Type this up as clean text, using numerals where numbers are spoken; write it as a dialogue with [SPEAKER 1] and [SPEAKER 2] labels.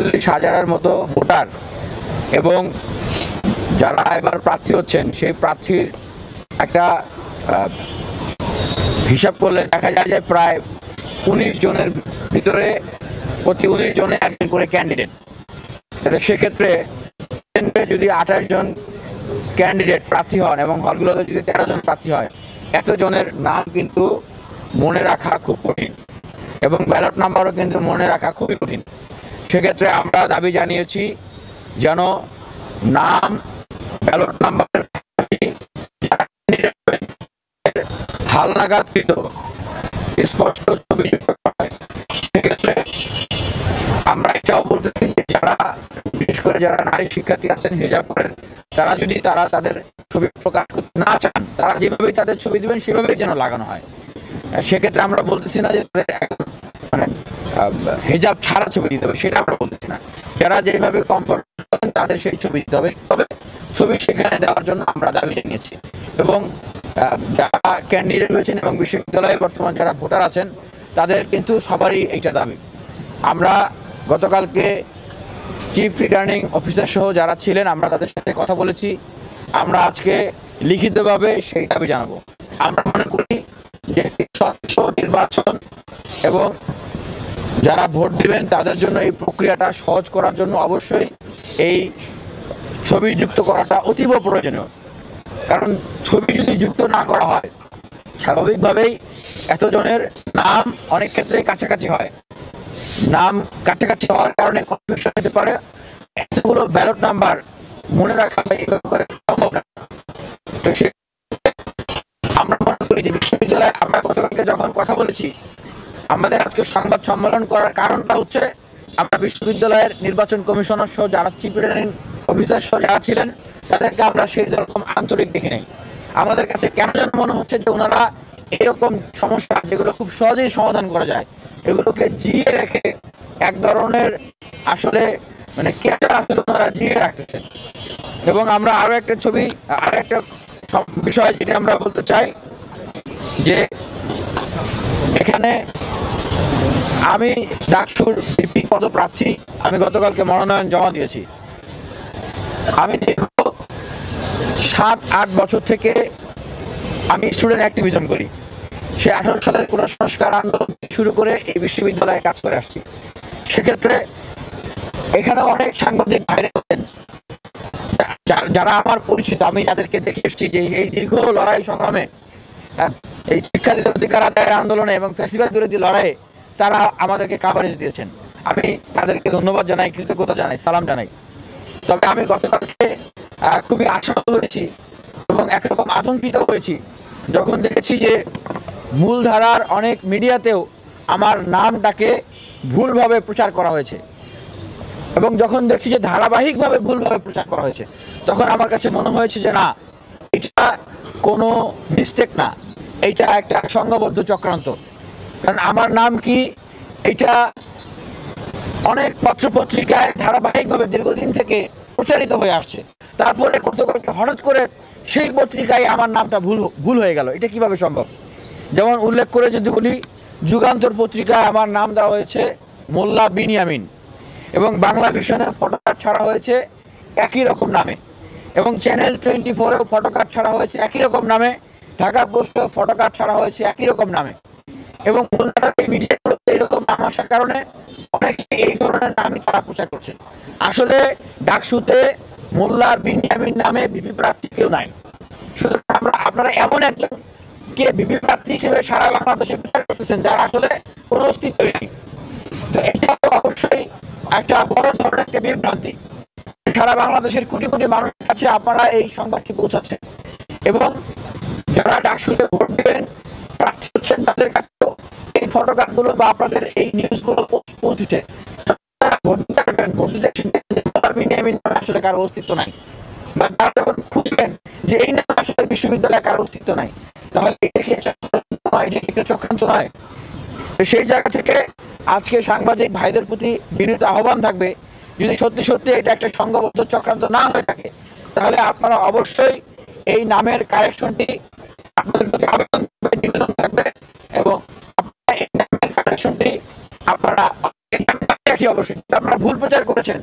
[SPEAKER 1] 40,000-এর মতো ভোটার এবং যারা এবার প্রার্থী হচ্ছেন সেই প্রার্থীর একটা হিসাব করলে দেখা যায় যে প্রায় 19 জনের ভিতরে প্রতি 19 জনে একজন করে ক্যান্ডিডেট। তাহলে সেক্ষেত্রে যদি 28 জন ক্যান্ডিডেট প্রার্থী হন এবং হলগুলোতে যদি 13 জন প্রার্থী হয়, এত জনের নাম কিন্তু মনে রাখা খুব কঠিন এবং ব্যালট নাম্বারও কিন্তু মনে রাখা খুবই কঠিন। সেক্ষেত্রে আমরা দাবি জানিয়েছি যেন নাম, ব্যালট নাম্বারের হালনাগাদকৃত স্পষ্ট ছবি যুক্ত করা হয়। সেক্ষেত্রে আমরা এটাও বলতেছি যে যারা বিশেষ করে যারা নারী শিক্ষার্থী আছেন, হিজাব করেন, তারা যদি তাদের ছবি প্রকাশ করতে না চান, তারা যেভাবেই তাদের ছবি দেবেন সেভাবেই যেন লাগানো হয়। সেক্ষেত্রে আমরা বলতেছি না যে তাদের মানে হিজাব ছাড়া ছবি দিতে হবে, সেটা আমরা বলতেছি না। যারা যেভাবে কমফোর্ট করেন তাদের সেই ছবি দিতে হবে, তবে ছবি সেখানে দেওয়ার জন্য আমরা দাবি জানিয়েছি। এবং যারা ক্যান্ডিডেট হয়েছেন এবং বিশ্ববিদ্যালয়ে বর্তমান যারা ভোটার আছেন তাদের কিন্তু সবারই এইটা দাবি। আমরা গতকালকে চিফ রিটার্নিং অফিসার সহ যারা ছিলেন আমরা তাদের সাথে কথা বলেছি। আমরা আজকে লিখিতভাবে সেই দাবি জানাবো। আমরা মনে করি যে স্বচ্ছ নির্বাচন এবং যারা ভোট দিবেন তাদের জন্য এই প্রক্রিয়াটা সহজ করার জন্য অবশ্যই এই ছবি যুক্ত করাটা অতীব প্রয়োজনীয়। কারণ ছবি যদি যুক্ত না করা হয় স্বাভাবিকভাবেই এতজনের নাম অনেক ক্ষেত্রে কাছাকাছি হয়, নাম কাছাকাছি হওয়ার কারণে কনফিউশন হতে পারে, এতগুলো ব্যালট নাম্বার মনে রাখা এইভাবে সম্ভব না। তো সে আমরা মনে করি যে বিশ্ববিদ্যালয়ে আমরা গতকালকে যখন কথা বলেছি, আমাদের আজকে সংবাদ সম্মেলন করার কারণটা হচ্ছে আমরা বিশ্ববিদ্যালয়ের নির্বাচন কমিশনার সহ যারা চিফ রিটার্নিং অফিসার সহ যারা ছিলেন তাদেরকে আমরা সেই রকম আন্তরিক দেখি নাই। আমাদের কাছে কেন যেন মনে হচ্ছে যে ওনারা এরকম সমস্যা যেগুলো খুব সহজেই সমাধান করা যায় এগুলোকে জিয়ে রেখে এক ধরনের আসলে মানে কেটা আসলে ওনারা জিয়ে রাখতেছেন। এবং আমরা আরো একটা ছবি, আরো একটা বিষয় যেটা আমরা বলতে চাই যে এখানে আমি ডাকসুর ভিপি পদপ্রার্থী, আমি গতকালকে মনোনয়ন জমা দিয়েছি। আমি দীর্ঘ 7-8 বছর থেকে আমি স্টুডেন্ট অ্যাক্টিভিজম করি। সে 18 সালের কোন সংস্কার আন্দোলন শুরু করে এই বিশ্ববিদ্যালয়ে কাজ করে আসছি। সেক্ষেত্রে এখানে অনেক সাংবাদিক বাইরে আছেন যারা আমার পরিচিত, আমি যাদেরকে দেখে এসেছি যে এই দীর্ঘ লড়াই সংগ্রামে, এই শিক্ষার্থীদের অধিকার আদায়ের আন্দোলনে এবং ফ্যাসিবাদ বিরোধী লড়াইয়ে তারা আমাদেরকে কাভারেজ দিয়েছেন। আমি তাদেরকে ধন্যবাদ জানাই, কৃতজ্ঞতা জানাই, সালাম জানাই। তবে আমি গতকালকে খুবই আশাহত হয়েছি এবং একরকম আতঙ্কিত হয়েছি যখন দেখেছি যে মূলধারার অনেক মিডিয়াতেও আমার নামটাকে ভুলভাবে প্রচার করা হয়েছে এবং যখন দেখছি যে ধারাবাহিকভাবে ভুলভাবে প্রচার করা হয়েছে তখন আমার কাছে মনে হয়েছে যে না, এটা কোনো মিস্টেক না, এটা একটা সংঘবদ্ধ চক্রান্ত। কারণ আমার নাম কি এটা অনেক পত্রপত্রিকায় ধারাবাহিকভাবে দীর্ঘদিন থেকে প্রচারিত হয়ে আসছে, তারপরে গতকালকে হঠাৎ করে সেই পত্রিকায় আমার নামটা ভুল হয়ে গেল, এটা কিভাবে সম্ভব? যেমন উল্লেখ করে যদি বলি, যুগান্তর পত্রিকায় আমার নাম দেওয়া হয়েছে মোল্লা বিনিয়ামিন এবং বাংলা ভিশনে ফটোকার্ড ছাড়া হয়েছে একই রকম নামে এবং চ্যানেল 24-এও ফটোকার্ড ছাড়া হয়েছে একই রকম নামে, ঢাকা পোস্টেও ফটোকার্ড ছাড়া হয়েছে একই রকম নামে। এবং মিডিয়াগুলোতে এরকম নাম আসার কারণে অনেকে এই ধরনের নামই তারা প্রচার করছে। আসলে ডাকসুতে মোল্লা বিনিয়ামিন নামে ভিপি প্রার্থী কেউ নাই। সুতরাং আপনারা এমন একজনকে ভিপি প্রার্থী হিসেবে সারা বাংলাদেশে প্রচার করতেছেন যার আসলে কোনো অস্তিত্ব নেই। তো এটা অবশ্যই একটা বড় ধরনের একটা বিভ্রান্তি। সারা বাংলাদেশের কোটি কোটি মানুষের কাছে আপনারা এই সংবাদটি পৌঁছাচ্ছেন এবং যারা ডাকসুতে ভোট দেবেন, প্রার্থী হচ্ছেন, তাদের কাছে এই ফটোগ্রাফগুলো বা আপনাদের এই নিউজগুলো পৌঁছেছে। ভোট দিতে আসলে কারো অস্তিত্ব নাই বা তারা যখন খুঁজবেন যে এই নাম আসলে বিশ্ববিদ্যালয়ে কারো অস্তিত্ব নাই, তাহলে এটা কি একটা চক্রান্ত নয়? সেই জায়গা থেকে আজকে সাংবাদিক ভাইদের প্রতি বিনীত আহ্বান থাকবে, যদি সত্যি সত্যি এটা একটা সংঘবদ্ধ চক্রান্ত না হয়ে থাকে তাহলে আপনারা অবশ্যই এই নামের কারেকশনটি আপনাদের প্রতি আবেদন নিবেদন থাকবে এবং এই নামের কারেকশনটি আপনারা রাখি অবশ্যই, আপনারা ভুল প্রচার করেছেন।